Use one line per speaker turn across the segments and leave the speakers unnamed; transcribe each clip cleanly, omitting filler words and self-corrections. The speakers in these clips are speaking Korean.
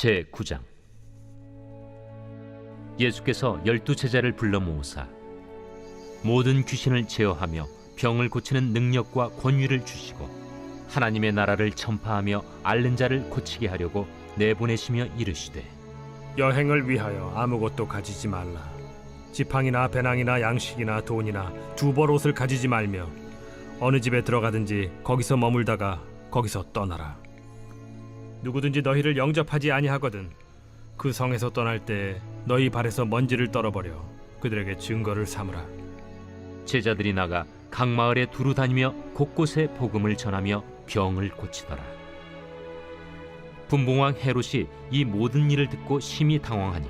제9장. 예수께서 12제자를 불러 모으사 모든 귀신을 제어하며 병을 고치는 능력과 권위를 주시고 하나님의 나라를 전파하며 앓는 자를 고치게 하려고 내보내시며 이르시되,
여행을 위하여 아무것도 가지지 말라. 지팡이나 배낭이나 양식이나 돈이나 두벌 옷을 가지지 말며 어느 집에 들어가든지 거기서 머물다가 거기서 떠나라. 누구든지 너희를 영접하지 아니하거든 그 성에서 떠날 때 너희 발에서 먼지를 떨어버려 그들에게 증거를 삼으라.
제자들이 나가 각 마을에 두루 다니며 곳곳에 복음을 전하며 병을 고치더라. 분봉왕 헤롯이 이 모든 일을 듣고 심히 당황하니,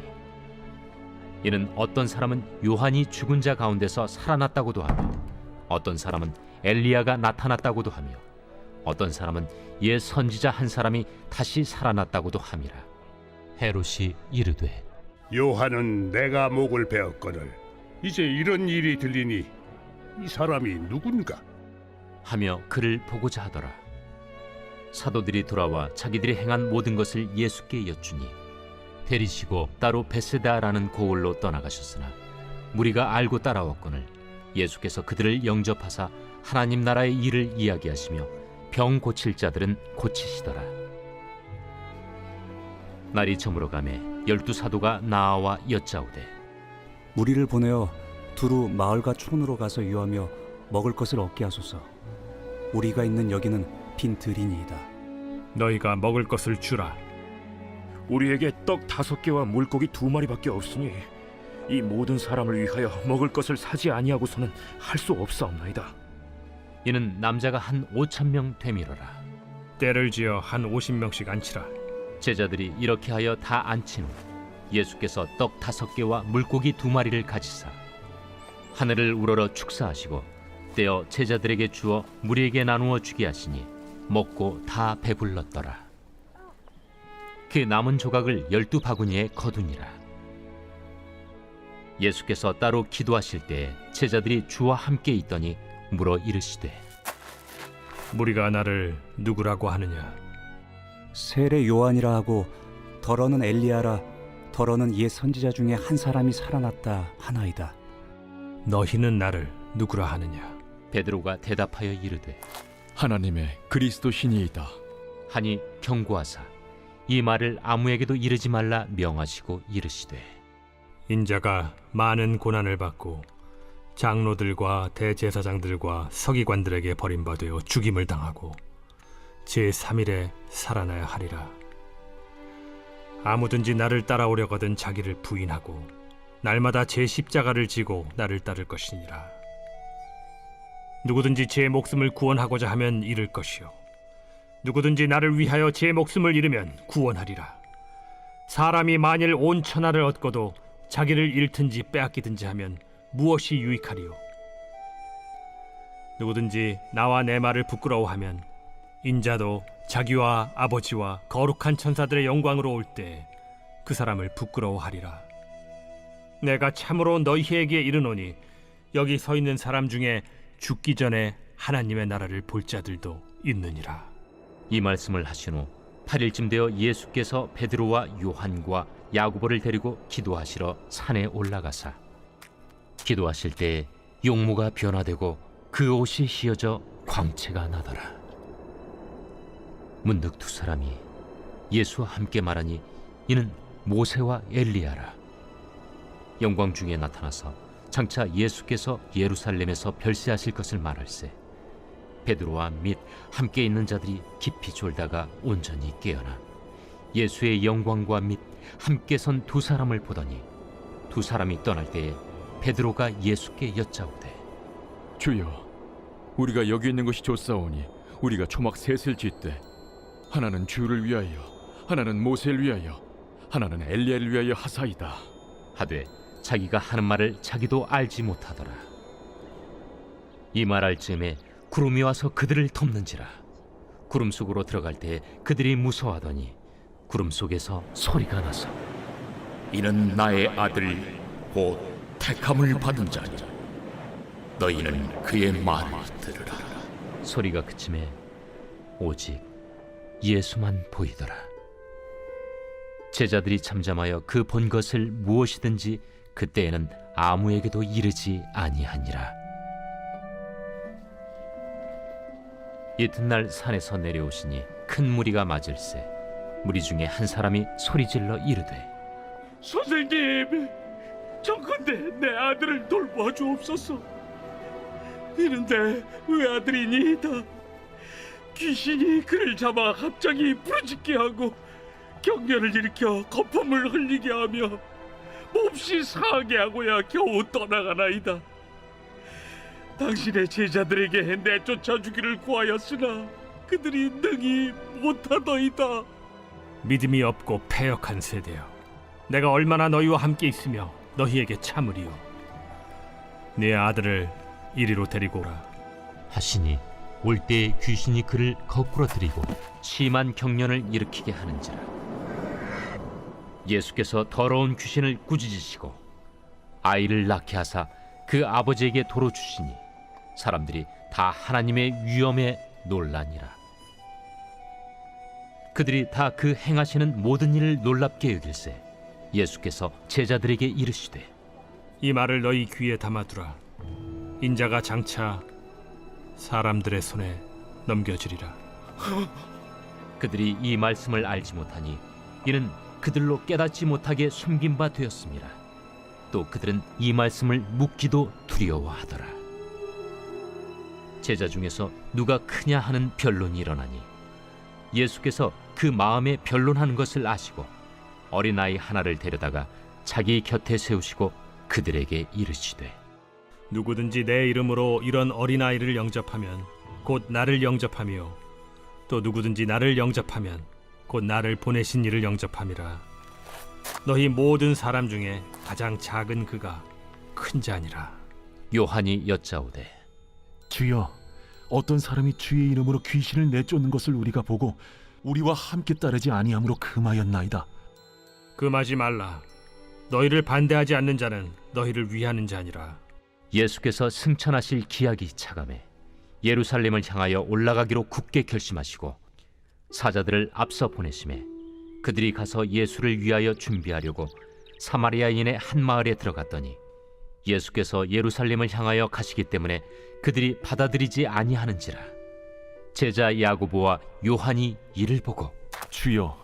이는 어떤 사람은 요한이 죽은 자 가운데서 살아났다고도 하며 어떤 사람은 엘리야가 나타났다고도 하며 어떤 사람은 옛 선지자 한 사람이 다시 살아났다고도 함이라. 헤롯이 이르되,
요한은 내가 목을 베었거늘 이제 이런 일이 들리니 이 사람이 누군가?
하며 그를 보고자 하더라. 사도들이 돌아와 자기들이 행한 모든 것을 예수께 여쭈니 데리시고 따로 베세다라는 고을로 떠나가셨으나 무리가 알고 따라왔거늘 예수께서 그들을 영접하사 하나님 나라의 일을 이야기하시며 병 고칠 자들은 고치시더라. 날이 저물어가매 12사도가 나아와 여짜오되,
무리를 보내어 두루 마을과 촌으로 가서 유하며 먹을 것을 얻게 하소서. 우리가 있는 여기는 빈 들이니이다.
너희가 먹을 것을 주라.
우리에게 떡 5개와 물고기 2마리밖에 없으니 이 모든 사람을 위하여 먹을 것을 사지 아니하고서는 할 수 없사옵나이다.
이는 남자가 한 5,000명 되밀어라.
때를 지어 한 50명씩 앉히라.
제자들이 이렇게 하여 다 앉힌 후 예수께서 떡 5개와 물고기 2마리를 가지사 하늘을 우러러 축사하시고 떼어 제자들에게 주어 무리에게 나누어 주게 하시니 먹고 다 배불렀더라. 그 남은 조각을 12바구니에 거두니라. 예수께서 따로 기도하실 때 제자들이 주와 함께 있더니 물어 이르시되,
무리가 나를 누구라고 하느냐?
세례 요한이라 하고 더러는 엘리야라, 더러는 옛 선지자 중에 한 사람이 살아났다 하나이다.
너희는 나를 누구라 하느냐?
베드로가 대답하여 이르되,
하나님의 그리스도시니이다.
하니 경고하사 이 말을 아무에게도 이르지 말라 명하시고 이르시되,
인자가 많은 고난을 받고 장로들과 대제사장들과 서기관들에게 버림받아 죽임을 당하고 제3일에 살아나야 하리라. 아무든지 나를 따라오려거든 자기를 부인하고 날마다 제 십자가를 지고 나를 따를 것이니라. 누구든지 제 목숨을 구원하고자 하면 잃을 것이요 누구든지 나를 위하여 제 목숨을 잃으면 구원하리라. 사람이 만일 온 천하를 얻고도 자기를 잃든지 빼앗기든지 하면 무엇이 유익하리요? 누구든지 나와 내 말을 부끄러워하면 인자도 자기와 아버지와 거룩한 천사들의 영광으로 올 때 그 사람을 부끄러워하리라. 내가 참으로 너희에게 이르노니 여기 서 있는 사람 중에 죽기 전에 하나님의 나라를 볼 자들도 있느니라.
이 말씀을 하신 후 8일쯤 되어 예수께서 베드로와 요한과 야고보를 데리고 기도하시러 산에 올라가사 기도하실 때 용모가 변화되고 그 옷이 휘어져 광채가 나더라. 문득 두 사람이 예수와 함께 말하니 이는 모세와 엘리야라. 영광 중에 나타나서 장차 예수께서 예루살렘에서 별세하실 것을 말할세 베드로와 및 함께 있는 자들이 깊이 졸다가 온전히 깨어나 예수의 영광과 및 함께 선 두 사람을 보더니 두 사람이 떠날 때에 베드로가 예수께 여짜오되,
주여, 우리가 여기 있는 것이 좋사오니 우리가 초막 셋을 짓되 하나는 주를 위하여, 하나는 모세를 위하여, 하나는 엘리야를 위하여 하사이다
하되 자기가 하는 말을 자기도 알지 못하더라. 이 말할 즈음에 구름이 와서 그들을 덮는지라. 구름 속으로 들어갈 때 그들이 무서워하더니 구름 속에서 소리가 나서,
이는 나의 아들 곧 택함을 받은 자니 너희는 그의 말을 들으라.
소리가 그침에 오직 예수만 보이더라. 제자들이 잠잠하여 그 본 것을 무엇이든지 그때에는 아무에게도 이르지 아니하니라. 이튿날 산에서 내려오시니 큰 무리가 맞을세. 무리 중에 한 사람이 소리질러 이르되,
선생님, 정컨대 내 아들을 돌보아 주옵소서. 이런데 외아들이니이다. 귀신이 그를 잡아 갑자기 부르짖게 하고 경련을 일으켜 거품을 흘리게 하며 몹시 상하게 하고야 겨우 떠나가나이다. 당신의 제자들에게 내쫓아 주기를 구하였으나 그들이 능히 못하더이다.
믿음이 없고 패역한 세대여, 내가 얼마나 너희와 함께 있으며 너희에게 참으리요. 네 아들을 이리로 데리고 오라.
하시니 올 때에 귀신이 그를 거꾸로 들이고 심한 경련을 일으키게 하는지라. 예수께서 더러운 귀신을 꾸짖으시고 아이를 낳게 하사 그 아버지에게 도로 주시니 사람들이 다 하나님의 위엄에 놀라니라. 그들이 다 그 행하시는 모든 일을 놀랍게 여길세. 예수께서 제자들에게 이르시되,
이 말을 너희 귀에 담아두라. 인자가 장차 사람들의 손에 넘겨지리라.
그들이 이 말씀을 알지 못하니 이는 그들로 깨닫지 못하게 숨긴 바 되었습니다. 또 그들은 이 말씀을 묻기도 두려워하더라. 제자 중에서 누가 크냐 하는 변론이 일어나니 예수께서 그 마음에 변론하는 것을 아시고 어린아이 하나를 데려다가 자기 곁에 세우시고 그들에게 이르시되,
누구든지 내 이름으로 이런 어린아이를 영접하면 곧 나를 영접하며 또 누구든지 나를 영접하면 곧 나를 보내신 이를 영접함이라. 너희 모든 사람 중에 가장 작은 그가 큰 자니라.
요한이 여짜오되,
주여, 어떤 사람이 주의 이름으로 귀신을 내쫓는 것을 우리가 보고 우리와 함께 따르지 아니함으로 금하였나이다.
금하지 말라. 너희를 반대하지 않는 자는 너희를 위하는 자니라.
예수께서 승천하실 기약이 차감해 예루살렘을 향하여 올라가기로 굳게 결심하시고 사자들을 앞서 보내심에 그들이 가서 예수를 위하여 준비하려고 사마리아인의 한 마을에 들어갔더니 예수께서 예루살렘을 향하여 가시기 때문에 그들이 받아들이지 아니하는지라. 제자 야고보와 요한이 이를 보고,
주여,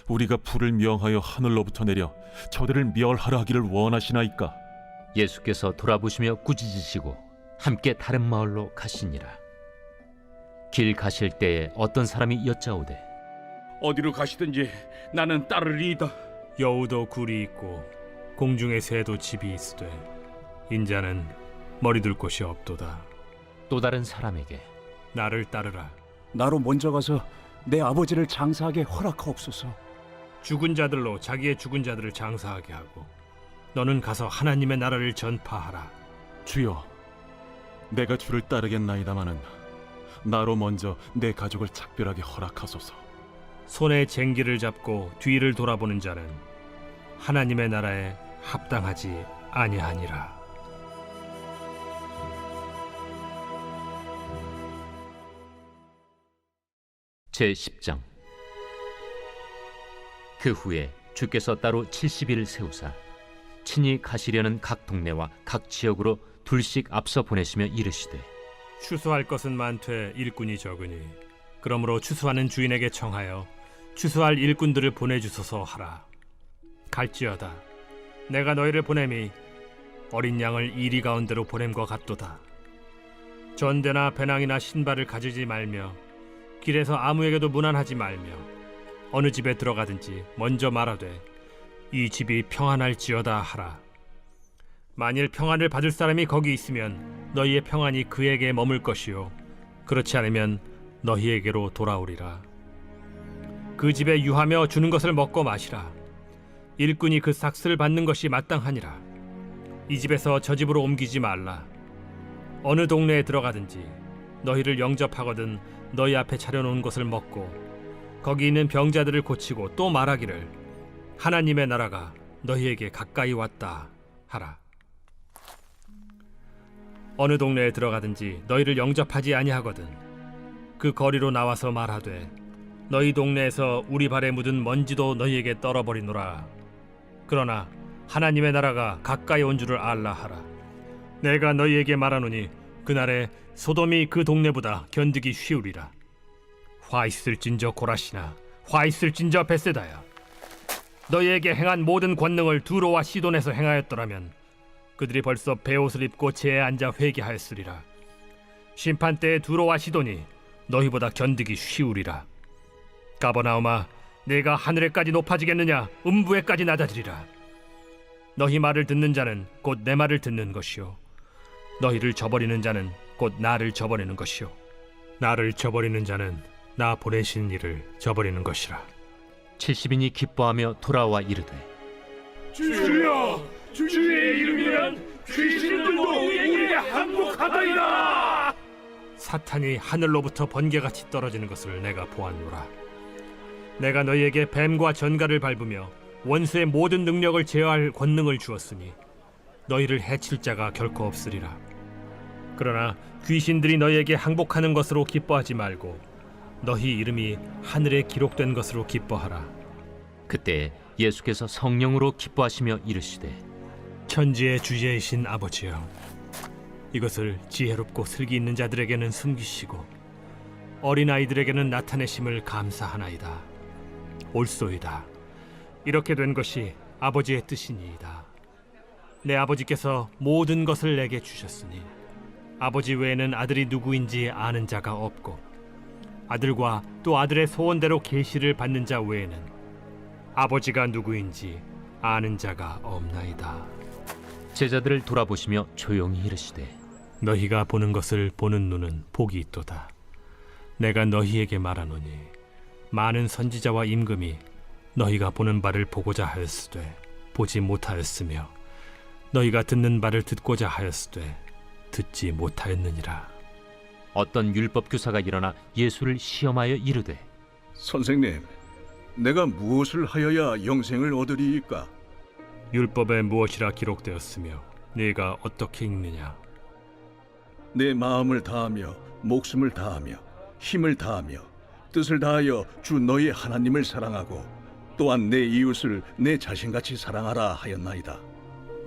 우리가 불을 명하여 하늘로부터 내려 저들을 멸하라 하기를 원하시나이까?
예수께서 돌아보시며 꾸짖으시고 함께 다른 마을로 가시니라. 길 가실 때에 어떤 사람이 여짜오되,
어디로 가시든지 나는 따르리이다.
여우도 굴이 있고 공중의 새도 집이 있으되 인자는 머리둘 곳이 없도다.
또 다른 사람에게,
나를 따르라.
나로 먼저 가서 내 아버지를 장사하게 허락하옵소서.
죽은 자들로 자기의 죽은 자들을 장사하게 하고 너는 가서 하나님의 나라를 전파하라.
주여, 내가 주를 따르겠나이다마는 나로 먼저 내 가족을 작별하게 허락하소서.
손에 쟁기를 잡고 뒤를 돌아보는 자는 하나님의 나라에 합당하지 아니하니라.
제10장. 그 후에 주께서 따로 70일을 세우사 친히 가시려는 각 동네와 각 지역으로 둘씩 앞서 보내시며 이르시되,
추수할 것은 많되 일꾼이 적으니 그러므로 추수하는 주인에게 청하여 추수할 일꾼들을 보내주소서 하라. 갈지어다. 내가 너희를 보냄이 어린 양을 이리 가운데로 보냄과 같도다. 전대나 배낭이나 신발을 가지지 말며 길에서 아무에게도 문안하지 말며 어느 집에 들어가든지 먼저 말하되 이 집이 평안할지어다 하라. 만일 평안을 받을 사람이 거기 있으면 너희의 평안이 그에게 머물 것이요 그렇지 않으면 너희에게로 돌아오리라. 그 집에 유하며 주는 것을 먹고 마시라. 일꾼이 그 삭스를 받는 것이 마땅하니라. 이 집에서 저 집으로 옮기지 말라. 어느 동네에 들어가든지 너희를 영접하거든 너희 앞에 차려놓은 것을 먹고 거기 있는 병자들을 고치고 또 말하기를 하나님의 나라가 너희에게 가까이 왔다 하라. 어느 동네에 들어가든지 너희를 영접하지 아니하거든 그 거리로 나와서 말하되 너희 동네에서 우리 발에 묻은 먼지도 너희에게 떨어버리노라. 그러나 하나님의 나라가 가까이 온 줄을 알라 하라. 내가 너희에게 말하노니 그날에 소돔이 그 동네보다 견디기 쉬우리라. 화 있을진저 고라시나 화 있을진저 베세다야. 너희에게 행한 모든 권능을 두로와 시돈에서 행하였더라면 그들이 벌써 베옷을 입고 제에 앉아 회개하였으리라. 심판 때에 두로와 시돈이 너희보다 견디기 쉬우리라. 가버나움아, 내가 하늘에까지 높아지겠느냐? 음부에까지 낮아지리라. 너희 말을 듣는 자는 곧 내 말을 듣는 것이요, 너희를 저버리는 자는 곧 나를 저버리는 것이요, 나를 저버리는 자는 나 보내신 이를 저버리는 것이라.
70인이 기뻐하며 돌아와 이르되
주여, 주의 이름이면 귀신들도 우리에게 항복하다이다.
사탄이 하늘로부터 번개같이 떨어지는 것을 내가 보았노라. 내가 너희에게 뱀과 전갈을 밟으며 원수의 모든 능력을 제어할 권능을 주었으니 너희를 해칠 자가 결코 없으리라. 그러나 귀신들이 너희에게 항복하는 것으로 기뻐하지 말고 너희 이름이 하늘에 기록된 것으로 기뻐하라.
그때 예수께서 성령으로 기뻐하시며 이르시되
천지의 주제이신 아버지여, 이것을 지혜롭고 슬기 있는 자들에게는 숨기시고 어린아이들에게는 나타내심을 감사하나이다. 옳소이다. 이렇게 된 것이 아버지의 뜻이니이다. 내 아버지께서 모든 것을 내게 주셨으니 아버지 외에는 아들이 누구인지 아는 자가 없고 아들과 또 아들의 소원대로 계시를 받는 자 외에는 아버지가 누구인지 아는 자가 없나이다.
제자들을 돌아보시며 조용히 이르시되
너희가 보는 것을 보는 눈은 복이 있도다. 내가 너희에게 말하노니 많은 선지자와 임금이 너희가 보는 바를 보고자 하였으되 보지 못하였으며 너희가 듣는 바를 듣고자 하였으되 듣지 못하였느니라.
어떤 율법 교사가 일어나 예수를 시험하여 이르되
선생님, 내가 무엇을 하여야 영생을 얻으리이까?
율법에 무엇이라 기록되었으며 네가 어떻게 읽느냐?
내 마음을 다하며 목숨을 다하며 힘을 다하며 뜻을 다하여 주 너희 하나님을 사랑하고 또한 내 이웃을 내 자신같이 사랑하라 하였나이다.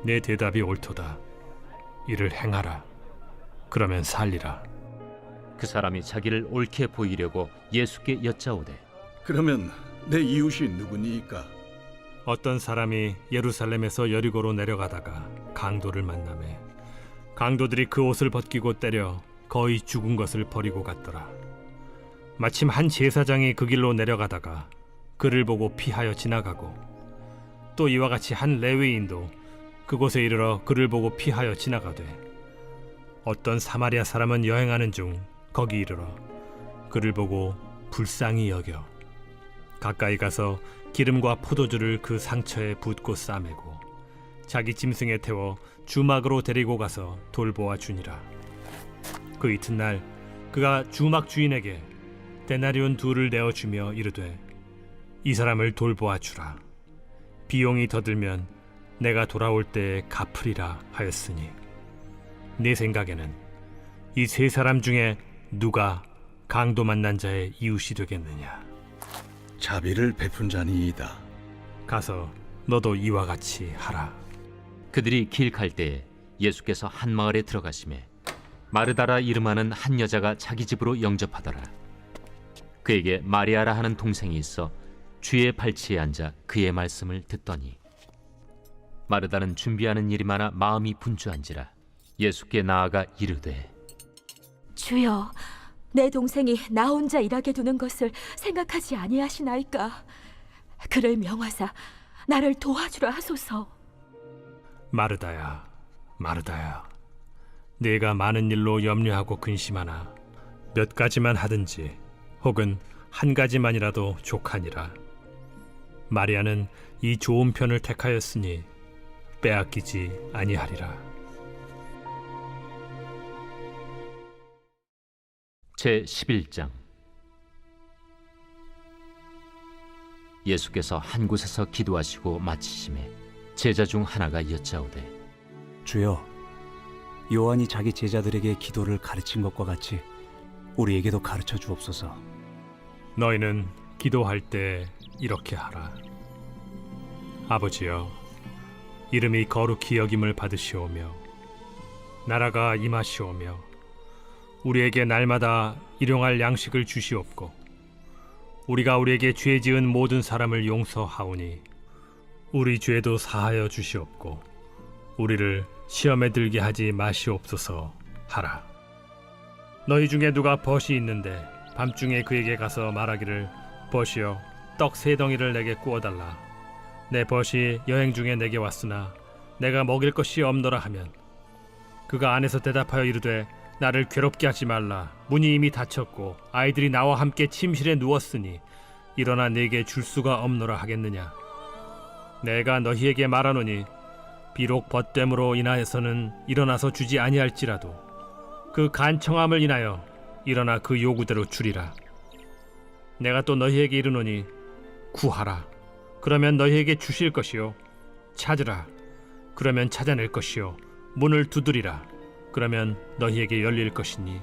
내 대답이 옳도다. 이를 행하라. 그러면 살리라.
그 사람이 자기를 옳게 보이려고 예수께 여짜오되
그러면 내 이웃이 누구니이까?
어떤 사람이 예루살렘에서 여리고로 내려가다가 강도를 만나매 강도들이 그 옷을 벗기고 때려 거의 죽은 것을 버리고 갔더라. 마침 한 제사장이 그 길로 내려가다가 그를 보고 피하여 지나가고 또 이와 같이 한 레위인도 그곳에 이르러 그를 보고 피하여 지나가되 어떤 사마리아 사람은 여행하는 중 거기 이르러 그를 보고 불쌍히 여겨 가까이 가서 기름과 포도주를 그 상처에 붓고 싸매고 자기 짐승에 태워 주막으로 데리고 가서 돌보아 주니라. 그 이튿날 그가 주막 주인에게 데나리온 2를 내어주며 이르되 이 사람을 돌보아 주라. 비용이 더 들면 내가 돌아올 때에 갚으리라 하였으니 네 생각에는 이 3사람 중에 누가 강도 만난 자의 이웃이 되겠느냐?
자비를 베푼 자니이다.
가서 너도 이와 같이 하라.
그들이 길 갈 때에 예수께서 한 마을에 들어가시매 마르다라 이름하는 한 여자가 자기 집으로 영접하더라. 그에게 마리아라 하는 동생이 있어 주의 발치에 앉아 그의 말씀을 듣더니 마르다는 준비하는 일이 많아 마음이 분주한지라 예수께 나아가 이르되
주여, 내 동생이 나 혼자 일하게 두는 것을 생각하지 아니하시나이까? 그를 명하사 나를 도와주라 하소서.
마르다야, 마르다야, 네가 많은 일로 염려하고 근심하나 몇 가지만 하든지 혹은 한 가지만이라도 족하니라. 마리아는 이 좋은 편을 택하였으니 빼앗기지 아니하리라.
제 11장. 예수께서 한 곳에서 기도하시고 마치심에 제자 중 하나가 여짜오되
주여, 요한이 자기 제자들에게 기도를 가르친 것과 같이 우리에게도 가르쳐 주옵소서.
너희는 기도할 때 이렇게 하라. 아버지여, 이름이 거룩히 여김을 받으시오며 나라가 임하시오며 우리에게 날마다 일용할 양식을 주시옵고 우리가 우리에게 죄 지은 모든 사람을 용서하오니 우리 죄도 사하여 주시옵고 우리를 시험에 들게 하지 마시옵소서 하라. 너희 중에 누가 벗이 있는데 밤중에 그에게 가서 말하기를 벗이여 떡 3덩이를 내게 구워달라. 내 벗이 여행 중에 내게 왔으나 내가 먹일 것이 없노라 하면 그가 안에서 대답하여 이르되 나를 괴롭게 하지 말라. 문이 이미 닫혔고 아이들이 나와 함께 침실에 누웠으니 일어나 내게 줄 수가 없노라 하겠느냐. 내가 너희에게 말하노니 비록 벗됨으로 인하여서는 일어나서 주지 아니할지라도 그 간청함을 인하여 일어나 그 요구대로 주리라. 내가 또 너희에게 이르노니 구하라. 그러면 너희에게 주실 것이요. 찾으라. 그러면 찾아낼 것이요. 문을 두드리라. 그러면 너희에게 열릴 것이니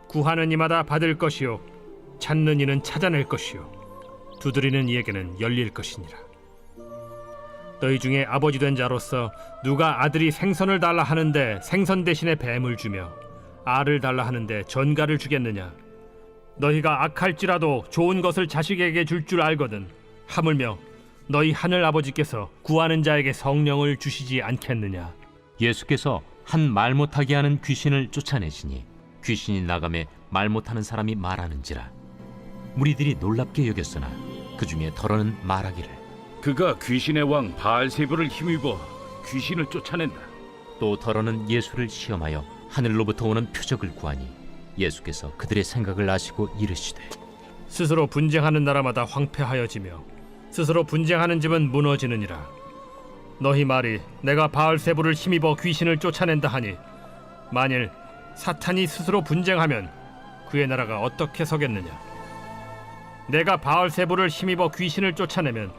구하는 이마다 받을 것이요. 찾는 이는 찾아낼 것이요. 두드리는 이에게는 열릴 것이니라. 너희 중에 아버지 된 자로서 누가 아들이 생선을 달라 하는데 생선 대신에 뱀을 주며 알을 달라 하는데 전갈을 주겠느냐. 너희가 악할지라도 좋은 것을 자식에게 줄 줄 알거든 하물며 너희 하늘 아버지께서 구하는 자에게 성령을 주시지 않겠느냐.
예수께서 한 말 못하게 하는 귀신을 쫓아내시니 귀신이 나가매 말 못하는 사람이 말하는지라. 무리들이 놀랍게 여겼으나 그 중에 더러는 말하기를
그가 귀신의 왕 바알세불을 힘입어 귀신을 쫓아낸다.
또 더러는 예수를 시험하여 하늘로부터 오는 표적을 구하니 예수께서 그들의 생각을 아시고 이르시되
스스로 분쟁하는 나라마다 황폐하여지며 스스로 분쟁하는 집은 무너지느니라. 너희 말이 내가 바알세불을 힘입어 귀신을 쫓아낸다 하니 만일 사탄이 스스로 분쟁하면 그의 나라가 어떻게 서겠느냐. 내가 바알세불을 힘입어 귀신을 쫓아내면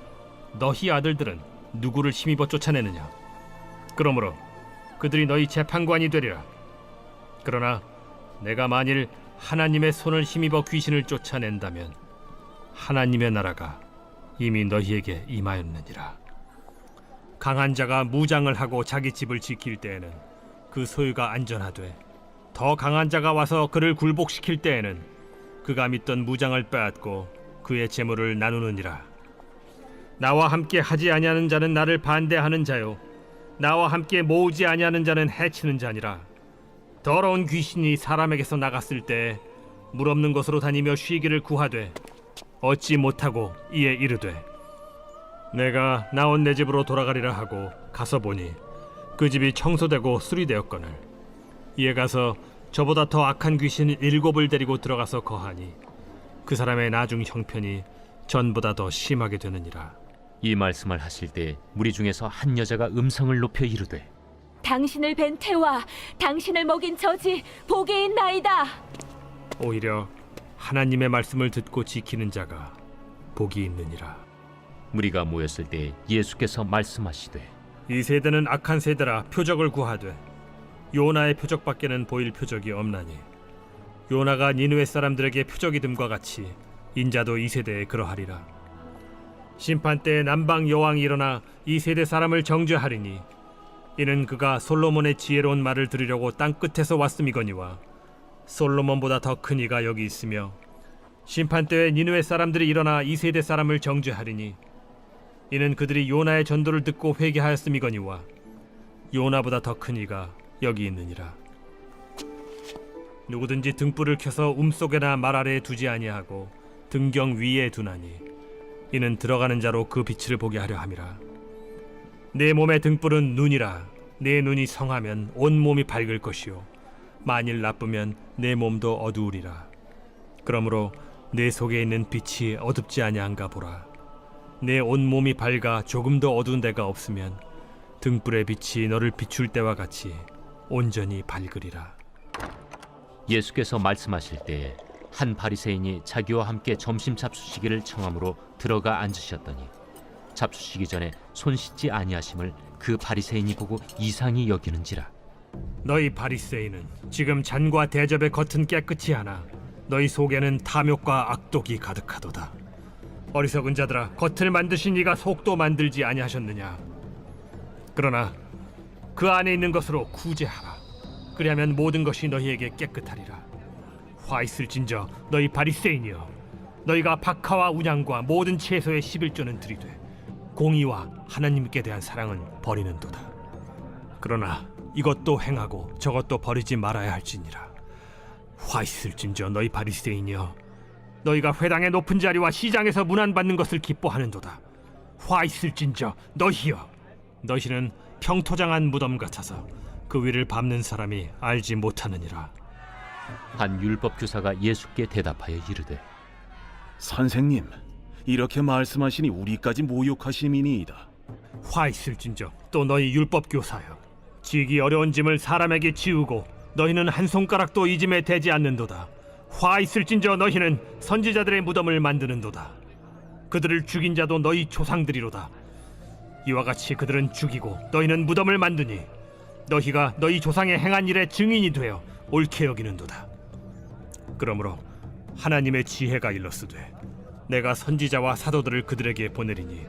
너희 아들들은 누구를 힘입어 쫓아내느냐. 그러므로 그들이 너희 재판관이 되리라. 그러나 내가 만일 하나님의 손을 힘입어 귀신을 쫓아낸다면 하나님의 나라가 이미 너희에게 임하였느니라. 강한 자가 무장을 하고 자기 집을 지킬 때에는 그 소유가 안전하되 더 강한 자가 와서 그를 굴복시킬 때에는 그가 믿던 무장을 빼앗고 그의 재물을 나누느니라. 나와 함께 하지 아니하는 자는 나를 반대하는 자요 나와 함께 모으지 아니하는 자는 해치는 자니라. 더러운 귀신이 사람에게서 나갔을 때 물 없는 곳으로 다니며 쉬기를 구하되 얻지 못하고 이에 이르되 내가 나온 내 집으로 돌아가리라 하고 가서 보니 그 집이 청소되고 수리되었거늘 이에 가서 저보다 더 악한 귀신 7을 데리고 들어가서 거하니 그 사람의 나중 형편이 전보다 더 심하게 되느니라.
이 말씀을 하실 때 무리 중에서 한 여자가 음성을 높여 이르되
당신을 뵌 태와 당신을 먹인 저지 복이 있나이다.
오히려 하나님의 말씀을 듣고 지키는 자가 복이 있느니라.
무리가 모였을 때 예수께서 말씀하시되
이 세대는 악한 세대라 표적을 구하되 요나의 표적밖에는 보일 표적이 없나니 요나가 니느웨 사람들에게 표적이됨과 같이 인자도 이 세대에 그러하리라. 심판 때에 남방 여왕이 일어나 이 세대 사람을 정죄하리니 이는 그가 솔로몬의 지혜로운 말을 들으려고 땅 끝에서 왔음이거니와 솔로몬보다 더 큰 이가 여기 있으며 심판 때에 니느웨 사람들이 일어나 이 세대 사람을 정죄하리니 이는 그들이 요나의 전도를 듣고 회개하였음이거니와 요나보다 더 큰 이가 여기 있느니라. 누구든지 등불을 켜서 움속에나 말 아래에 두지 아니하고 등경 위에 두나니 이는 들어가는 자로 그 빛을 보게 하려 함이라. 내 몸의 등불은 눈이라. 내 눈이 성하면 온 몸이 밝을 것이요 만일 나쁘면 내 몸도 어두우리라. 그러므로 내 속에 있는 빛이 어둡지 아니한가 보라. 내 온 몸이 밝아 조금도 어두운 데가 없으면 등불의 빛이 너를 비출 때와 같이 온전히 밝으리라.
예수께서 말씀하실 때에 한 바리새인이 자기와 함께 점심 잡수시기를 청함으로 들어가 앉으셨더니 잡수시기 전에 손 씻지 아니하심을 그 바리새인이 보고 이상히 여기는지라.
너희 바리새인은 지금 잔과 대접의 겉은 깨끗이 하나 너희 속에는 탐욕과 악독이 가득하도다. 어리석은 자들아, 겉을 만드신 이가 속도 만들지 아니하셨느냐? 그러나 그 안에 있는 것으로 구제하라. 그리하면 모든 것이 너희에게 깨끗하리라. 화 있을진저 너희 바리새인이여, 너희가 박하와 운양과 모든 채소의 11조는 들이되 공의와 하나님께 대한 사랑은 버리는도다. 그러나 이것도 행하고 저것도 버리지 말아야 할지니라. 화 있을진저 너희 바리새인이여, 너희가 회당의 높은 자리와 시장에서 문안받는 것을 기뻐하는도다. 화 있을진저 너희여, 너희는 평토장한 무덤 같아서 그 위를 밟는 사람이 알지 못하느니라.
한 율법 교사가 예수께 대답하여 이르되
선생님, 이렇게 말씀하시니 우리까지 모욕하심이니이다.
화 있을진저 또 너희 율법 교사여, 지기 어려운 짐을 사람에게 지우고 너희는 한 손가락도 이 짐에 대지 않는도다. 화 있을진저 너희는 선지자들의 무덤을 만드는도다. 그들을 죽인 자도 너희 조상들이로다. 이와 같이 그들은 죽이고 너희는 무덤을 만드니 너희가 너희 조상의 행한 일의 증인이 되어 옳게 여기는도다. 그러므로 하나님의 지혜가 일렀으되 내가 선지자와 사도들을 그들에게 보내리니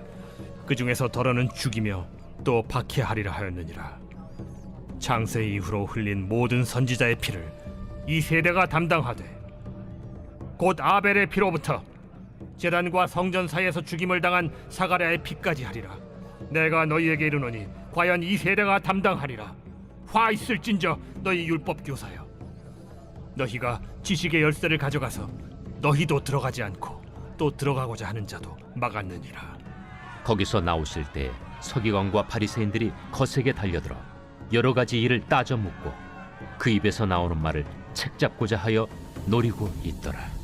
그 중에서 더러는 죽이며 또 박해하리라 하였느니라. 창세 이후로 흘린 모든 선지자의 피를 이 세대가 담당하되 곧 아벨의 피로부터 제단과 성전 사이에서 죽임을 당한 사가랴의 피까지 하리라. 내가 너희에게 이르노니 과연 이 세대가 담당하리라. 화 있을진저 너희 율법 교사여, 너희가 지식의 열쇠를 가져가서 너희도 들어가지 않고 또 들어가고자 하는 자도 막았느니라.
거기서 나오실 때 서기관과 바리새인들이 거세게 달려들어 여러 가지 일을 따져 묻고 그 입에서 나오는 말을 책잡고자 하여 노리고 있더라.